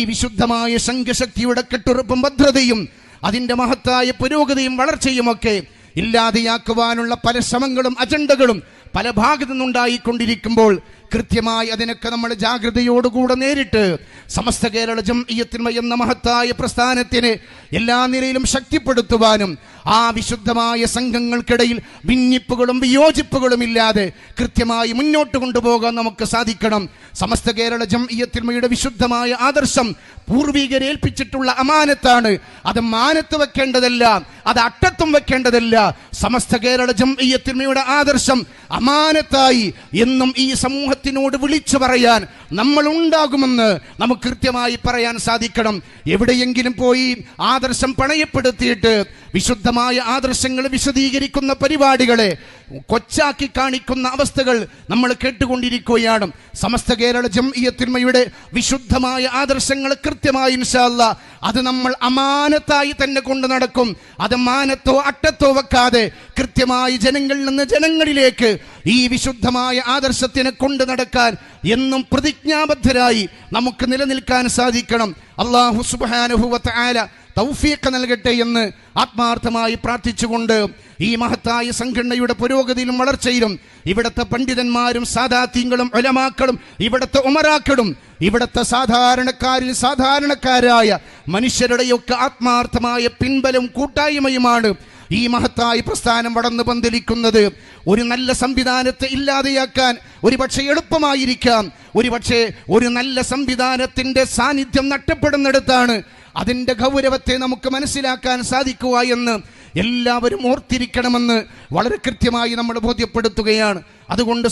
ഈ വിശുദ്ധമായ സംഘശക്തിയുടെ കെട്ടുറപ്പും ഭദ്രതയും അതിന്റെ മഹത്തായ പുരോഗതിയും വളർച്ചയുമൊക്കെ ഇല്ലാതെയാക്കുവാനുള്ള പല ശ്രമങ്ങളും അജണ്ടകളും പല ഭാഗത്തു നിന്നുണ്ടായിക്കൊണ്ടിരിക്കുമ്പോൾ കൃത്യമായി അതിനൊക്കെ നമ്മൾ ജാഗ്രതയോടുകൂടെ നേരിട്ട് സമസ്ത കേരള ജംഇയ്യത്തുൽ എന്ന മഹത്തായ പ്രസ്ഥാനത്തിനെ എല്ലാ നിലയിലും ശക്തിപ്പെടുത്തുവാനും ആ വിശുദ്ധമായ സംഘങ്ങൾക്കിടയിൽ ഭിന്നിപ്പുകളും വിയോജിപ്പുകളും ഇല്ലാതെ കൃത്യമായി മുന്നോട്ട് കൊണ്ടുപോകാൻ നമുക്ക് സാധിക്കണം. സമസ്ത കേരള ജംഇയ്യത്തുൽ വിശുദ്ധമായ ആദർശം പൂർവികരെ ഏൽപ്പിച്ചിട്ടുള്ള അമാനത്താണ്. അത് മാനത്ത് വെക്കേണ്ടതല്ല, അത് അട്ടത്തും വെക്കേണ്ടതല്ല. സമസ്ത കേരള ജംഇയ്യത്തുൽ ആദർശം അമാനത്തായി എന്നും ഈ സമൂഹത്തിനോട് വിളിച്ചു പറയാൻ നമ്മൾ ഉണ്ടാകുമെന്ന് നമുക്ക് കൃത്യമായി പറയാൻ സാധിക്കണം. എവിടെയെങ്കിലും പോയി ആദർശം പണയപ്പെടുത്തിയിട്ട് വിശുദ്ധമായ ആദർശങ്ങൾ വിശദീകരിക്കുന്ന പരിപാടികളെ കൊച്ചാക്കി കാണിക്കുന്ന അവസ്ഥകൾ നമ്മൾ കേട്ടുകൊണ്ടിരിക്കുകയാണ്. സമസ്ത കേരള ജംഇയ്യത്തുൽ വിശുദ്ധമായ ആദർശങ്ങൾ കൃത്യമായി ഇൻഷാ അല്ലാഹ് അത് നമ്മൾ അമാനത്തായി തന്നെ കൊണ്ട് നടക്കും. അത് മാനത്തോ അട്ടത്തോ വെക്കാതെ കൃത്യമായി ജനങ്ങളിൽ നിന്ന് ജനങ്ങളിലേക്ക് ഈ വിശുദ്ധമായ ആദർശത്തിനെ കൊണ്ട് നടക്കാൻ എന്നും പ്രതിജ്ഞാബദ്ധരായി നമുക്ക് നിലനിൽക്കാൻ സാധിക്കണം. അല്ലാഹു സുബ്ഹാനഹു വ തആല തൗഫീഖ് നൽകട്ടെ എന്ന് ആത്മാർത്ഥമായി പ്രാർത്ഥിച്ചുകൊണ്ട് ഈ മഹത്തായ സംഘടനയുടെ പുരോഗതിയിലും വളർച്ചയിലും ഇവിടുത്തെ പണ്ഡിതന്മാരും സാദാത്യങ്ങളും ഉലമാക്കളും ഇവിടുത്തെ ഉമറാക്കളും ഇവിടുത്തെ സാധാരണക്കാരിൽ സാധാരണക്കാരായ മനുഷ്യരുടെയൊക്കെ ആത്മാർത്ഥമായ പിൻബലവും കൂട്ടായ്മയുമാണ് ഈ മഹത്തായ പ്രസ്ഥാനം വളർന്നു പന്തലിക്കുന്നത്. ഒരു നല്ല സംവിധാനത്തെ ഇല്ലാതെയാക്കാൻ ഒരുപക്ഷെ എളുപ്പമായിരിക്കാം, ഒരുപക്ഷെ ഒരു നല്ല സംവിധാനത്തിന്റെ സാന്നിധ്യം നഷ്ടപ്പെടുന്നിടത്താണ് അതിന്റെ ഗൗരവത്തെ നമുക്ക് മനസ്സിലാക്കാൻ സാധിക്കുക എന്ന് എല്ലാവരും ഓർത്തിരിക്കണമെന്ന് വളരെ കൃത്യമായി നമ്മൾ ബോധ്യപ്പെടുത്തുകയാണ്. അതുകൊണ്ട്